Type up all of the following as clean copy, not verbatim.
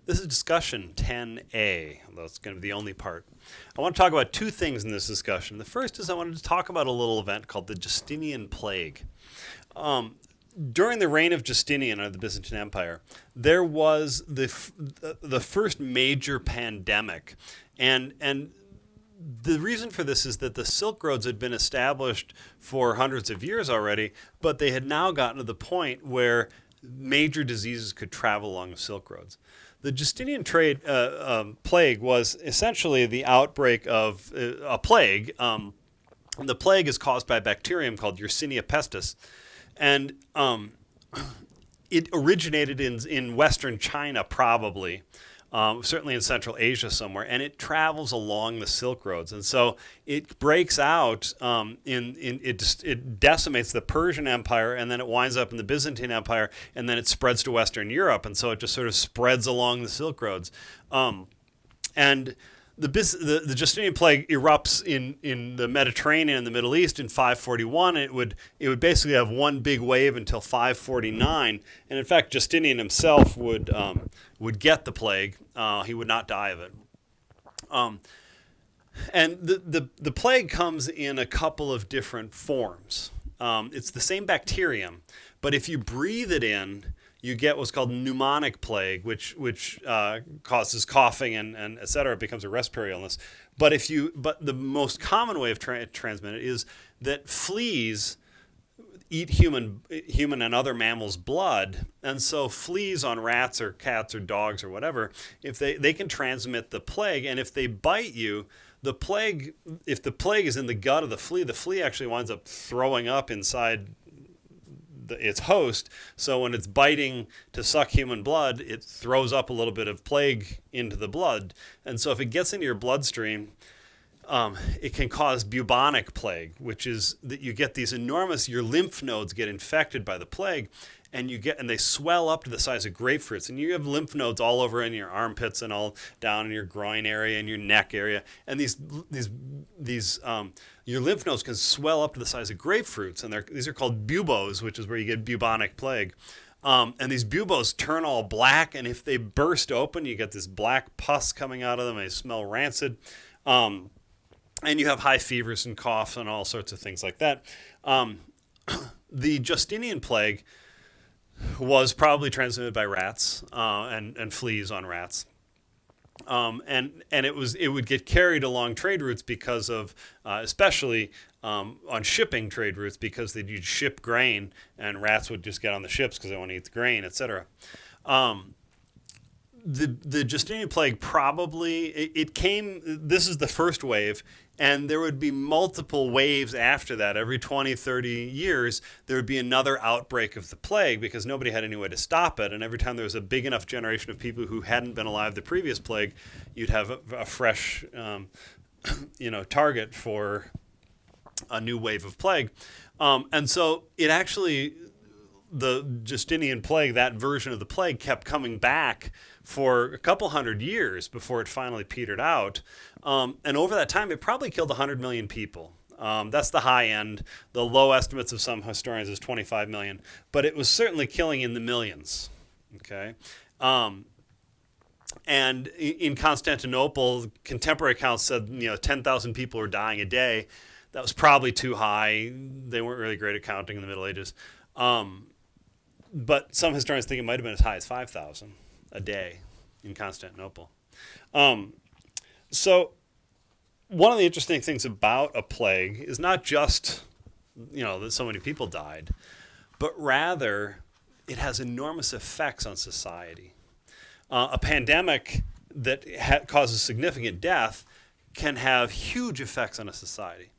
This is discussion 10A, although it's going to be the only part. I want to talk about two things in this discussion. The first is I wanted to talk about a little event called the Justinian Plague. During the reign of Justinian of the Byzantine Empire, there was the first major pandemic, and the reason for this is that the Silk Roads had been established for hundreds of years already, but they had now gotten to the point where major diseases could travel along the Silk Roads. The Justinian plague was essentially the outbreak of a plague. The plague is caused by a bacterium called Yersinia pestis, and it originated in Western China, probably. Certainly in Central Asia somewhere, and it travels along the Silk Roads, and so it breaks out. It decimates the Persian Empire, and then it winds up in the Byzantine Empire, and then it spreads to Western Europe, and so it just sort of spreads along the Silk Roads. And the Justinian plague erupts in the Mediterranean and the Middle East in 541. It would basically have one big wave until 549, and in fact Justinian himself would get the plague. He would not die of it. And the plague comes in a couple of different forms. It's the same bacterium, but if you breathe it in, you get what's called pneumonic plague, which causes coughing and et cetera. It becomes a respiratory illness. But the most common way of transmitting it is that fleas eat human and other mammals' blood, and so fleas on rats or cats or dogs or whatever, if they can transmit the plague, and if they bite you, if the plague is in the gut of the flea actually winds up throwing up inside its host, so when it's biting to suck human blood, it throws up a little bit of plague into the blood. And so if it gets into your bloodstream, it can cause bubonic plague, which is that you get these your lymph nodes get infected by the plague, and they swell up to the size of grapefruits, and you have lymph nodes all over in your armpits and all down in your groin area and your neck area, and your lymph nodes can swell up to the size of grapefruits, and these are called buboes, which is where you get bubonic plague. And these buboes turn all black, and if they burst open, you get this black pus coming out of them, and they smell rancid. And you have high fevers and coughs and all sorts of things like that. The Justinian plague was probably transmitted by rats and fleas on rats. And it would get carried along trade routes because of, especially on shipping trade routes, because you'd ship grain, and rats would just get on the ships because they want to eat the grain, etc. The Justinian plague it came. This is the first wave, and there would be multiple waves after that. Every 20, 30 years, there would be another outbreak of the plague because nobody had any way to stop it. And every time there was a big enough generation of people who hadn't been alive the previous plague, you'd have a fresh, target for a new wave of plague. And so the Justinian plague, that version of the plague, kept coming back for a couple hundred years before it finally petered out. And over that time, it probably killed 100 million people. That's the high end. The low estimates of some historians is 25 million. But it was certainly killing in the millions. Okay? And in Constantinople, contemporary accounts said 10,000 people were dying a day. That was probably too high. They weren't really great at counting in the Middle Ages. But some historians think it might have been as high as 5,000 a day in Constantinople. So one of the interesting things about a plague is not just, that so many people died, but rather it has enormous effects on society. A pandemic that causes significant death can have huge effects on a society.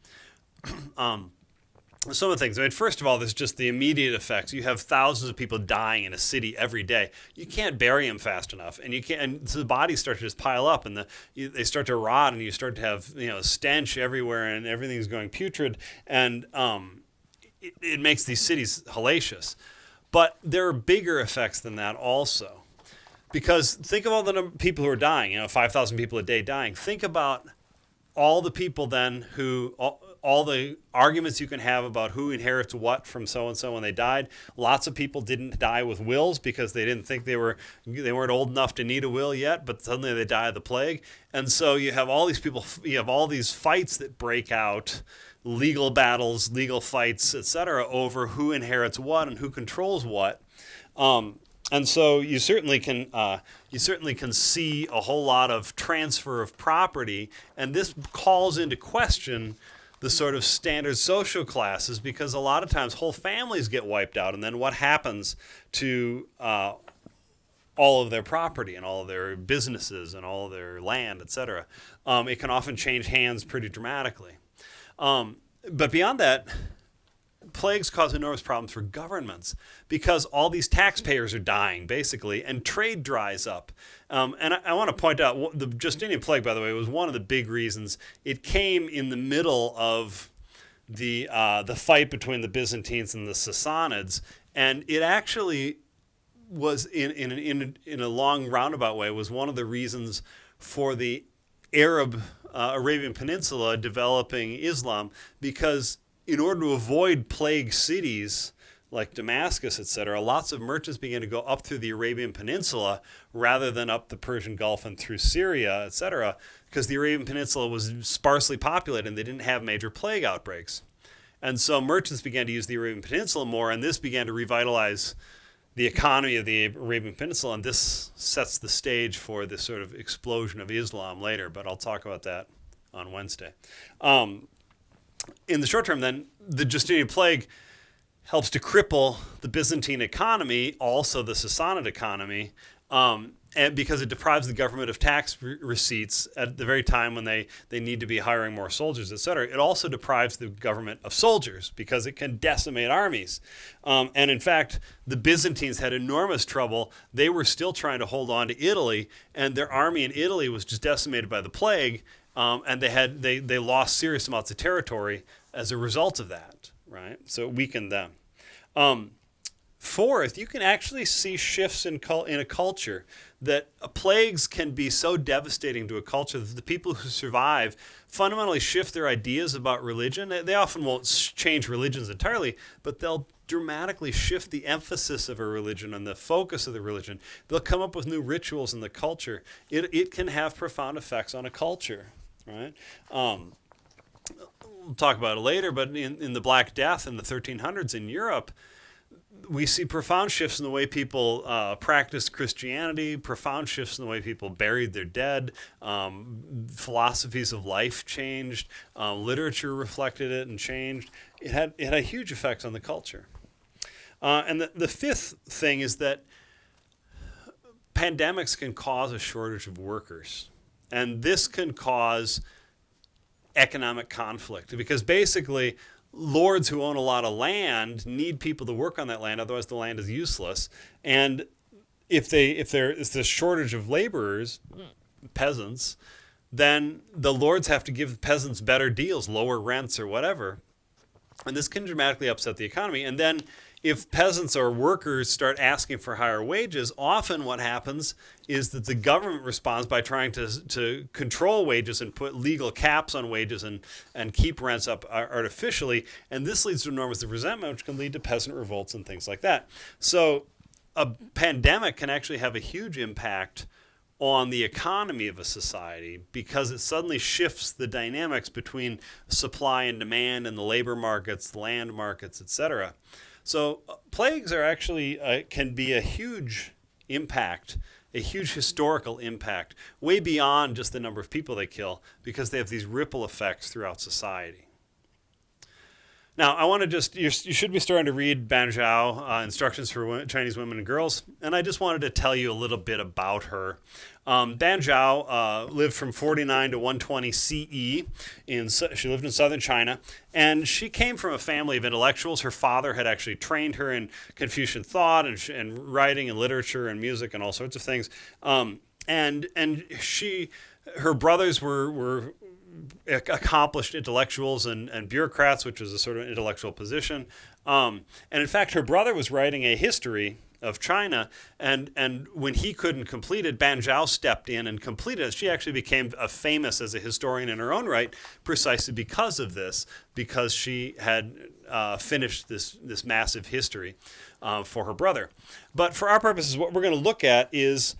Some of the things. First of all, there's just the immediate effects. You have thousands of people dying in a city every day. You can't bury them fast enough, and so the bodies start to just pile up, and they start to rot, and you start to have stench everywhere, and everything's going putrid, and it makes these cities hellacious. But there are bigger effects than that also, because think of all the people who are dying. 5,000 people a day dying. Think about all the people then who all the arguments you can have about who inherits what from so and so when they died. Lots of people didn't die with wills because they didn't think they weren't old enough to need a will yet, but suddenly they die of the plague. And so you have all these people, you have all these fights that break out, legal battles, legal fights, etc., over who inherits what and who controls what. And so you certainly can see a whole lot of transfer of property, and this calls into question the sort of standard social classes, because a lot of times whole families get wiped out, and then what happens to all of their property and all of their businesses and all of their land, etc. It can often change hands pretty dramatically. But beyond that, plagues cause enormous problems for governments because all these taxpayers are dying, basically, and trade dries up. And I want to point out, the Justinian plague, by the way, was one of the big reasons. It came in the middle of the fight between the Byzantines and the Sassanids, and it actually was, in a long roundabout way, was one of the reasons for the Arab Arabian Peninsula developing Islam, because in order to avoid plague cities like Damascus, etc., lots of merchants began to go up through the Arabian Peninsula rather than up the Persian Gulf and through Syria, etc., because the Arabian Peninsula was sparsely populated and they didn't have major plague outbreaks. And so merchants began to use the Arabian Peninsula more, and this began to revitalize the economy of the Arabian Peninsula, and this sets the stage for this sort of explosion of Islam later, but I'll talk about that on Wednesday. In the short term, then, the Justinian plague helps to cripple the Byzantine economy, also the Sassanid economy, and because it deprives the government of tax receipts at the very time when they need to be hiring more soldiers, etc. It also deprives the government of soldiers because it can decimate armies. And in fact, the Byzantines had enormous trouble. They were still trying to hold on to Italy, and their army in Italy was just decimated by the plague, and they lost serious amounts of territory as a result of that, right? So it weakened them. Fourth, you can actually see shifts in a culture, that plagues can be so devastating to a culture that the people who survive fundamentally shift their ideas about religion. They often won't change religions entirely, but they'll dramatically shift the emphasis of a religion and the focus of the religion. They'll come up with new rituals in the culture. It can have profound effects on a culture, right? We'll talk about it later, but in the Black Death in the 1300s in Europe, we see profound shifts in the way people practiced Christianity, profound shifts in the way people buried their dead, philosophies of life changed, literature reflected it and changed. It had huge effects on the culture. And the fifth thing is that pandemics can cause a shortage of workers. And this can cause economic conflict, because basically lords who own a lot of land need people to work on that land, otherwise the land is useless. And if there is a shortage of laborers, peasants, then the lords have to give peasants better deals, lower rents or whatever. And this can dramatically upset the economy. And then if peasants or workers start asking for higher wages, often what happens is that the government responds by trying to control wages and put legal caps on wages and keep rents up artificially. And this leads to enormous resentment, which can lead to peasant revolts and things like that. So a pandemic can actually have a huge impact on the economy of a society, because it suddenly shifts the dynamics between supply and demand and the labor markets, the land markets, etc. So plagues are actually can be a huge impact, a huge historical impact, way beyond just the number of people they kill, because they have these ripple effects throughout society. Now, I want to you should be starting to read Ban Zhao, Instructions for Chinese Women and Girls, and I just wanted to tell you a little bit about her. Ban Zhao lived from 49 to 120 CE. She lived in southern China, and she came from a family of intellectuals. Her father had actually trained her in Confucian thought and writing and literature and music and all sorts of things. And her brothers were accomplished intellectuals and bureaucrats, which was a sort of intellectual position. And in fact, her brother was writing a history of China, and when he couldn't complete it, Ban Zhao stepped in and completed it. She actually became famous as a historian in her own right, precisely because of this, because she had finished this massive history for her brother. But for our purposes, what we're going to look at is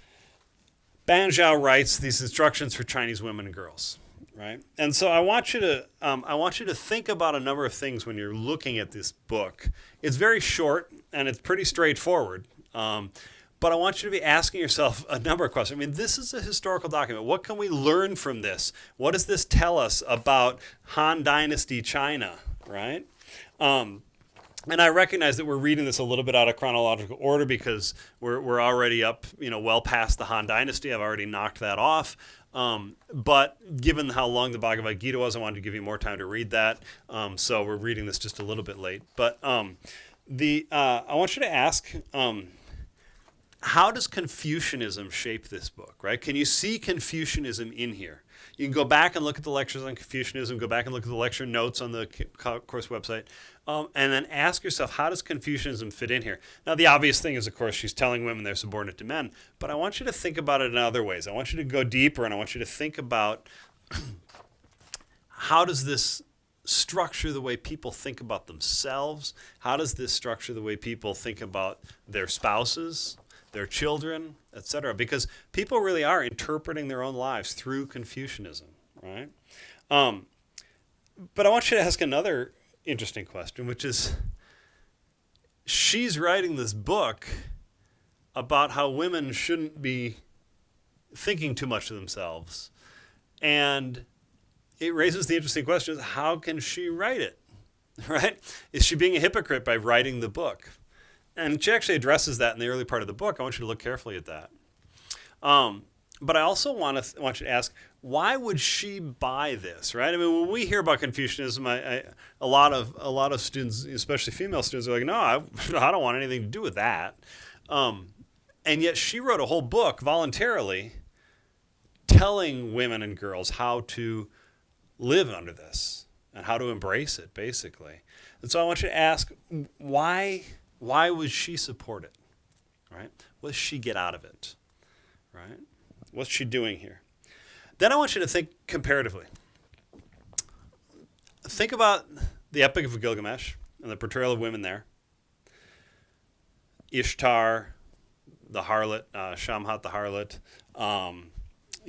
Ban Zhao writes these instructions for Chinese women and girls, right? And so I want you to think about a number of things when you're looking at this book. It's very short and it's pretty straightforward, but I want you to be asking yourself a number of questions. I mean, this is a historical document. What can we learn from this? What does this tell us about Han Dynasty China, right? And I recognize that we're reading this a little bit out of chronological order because we're already up, well past the Han Dynasty. I've already knocked that off. But given how long the Bhagavad Gita was, I wanted to give you more time to read that. So we're reading this just a little bit late. But I want you to ask, how does Confucianism shape this book, right? Can you see Confucianism in here? You can go back and look at the lectures on Confucianism, go back and look at the lecture notes on the course website, and then ask yourself, how does Confucianism fit in here? Now, the obvious thing is, of course, she's telling women they're subordinate to men, but I want you to think about it in other ways. I want you to go deeper, and I want you to think about how does this structure the way people think about themselves? How does this structure the way people think about their spouses, their children, etc.? Because people really are interpreting their own lives through Confucianism, right? But I want you to ask another interesting question, which is, she's writing this book about how women shouldn't be thinking too much of themselves. And it raises the interesting question, how can she write it, right? Is she being a hypocrite by writing the book? And she actually addresses that in the early part of the book. I want you to look carefully at that. But I also want you to ask, why would she buy this, right? I mean, when we hear about Confucianism, a lot of students, especially female students, are like, no, I don't want anything to do with that. And yet she wrote a whole book voluntarily telling women and girls how to live under this and how to embrace it, basically. And so I want you to ask, why would she support it, right? What does she get out of it, right? What's she doing here? Then I want you to think comparatively. Think about the Epic of Gilgamesh and the portrayal of women there. Ishtar, the harlot, Shamhat the harlot,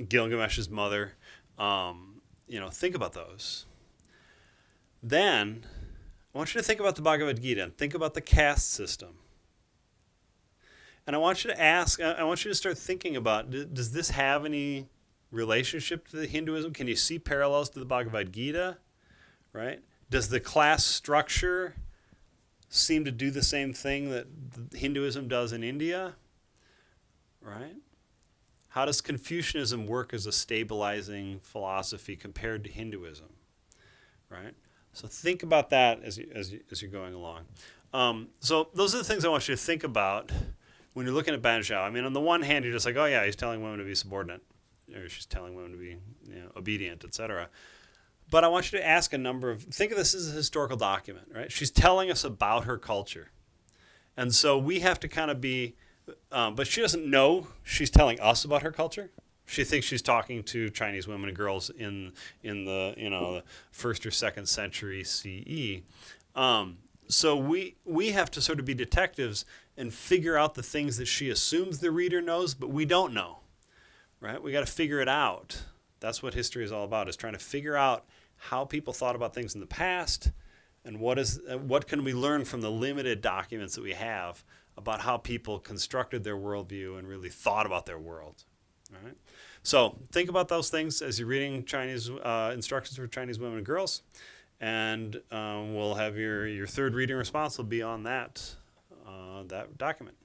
Gilgamesh's mother. Think about those. Then I want you to think about the Bhagavad Gita and think about the caste system. And I want you to start thinking about, does this have any relationship to the Hinduism? Can you see parallels to the Bhagavad Gita, right? Does the class structure seem to do the same thing that Hinduism does in India, right? How does Confucianism work as a stabilizing philosophy compared to Hinduism, right? So think about that as you're going along. So those are the things I want you to think about when you're looking at Ban Zhao. I mean, on the one hand, you're just like, oh yeah, he's telling women to be subordinate, or she's telling women to be obedient, etc. But I want you to ask think of this as a historical document, right? She's telling us about her culture. And so we have to kind of be, but she doesn't know she's telling us about her culture. She thinks she's talking to Chinese women and girls in the the 1st or 2nd century CE. So we have to sort of be detectives and figure out the things that she assumes the reader knows, but we don't know, right? We got to figure it out. That's what history is all about, is trying to figure out how people thought about things in the past, and what can we learn from the limited documents that we have about how people constructed their worldview and really thought about their world. All right. So think about those things as you're reading Chinese instructions for Chinese women and girls, and we'll have your third reading response will be on that document.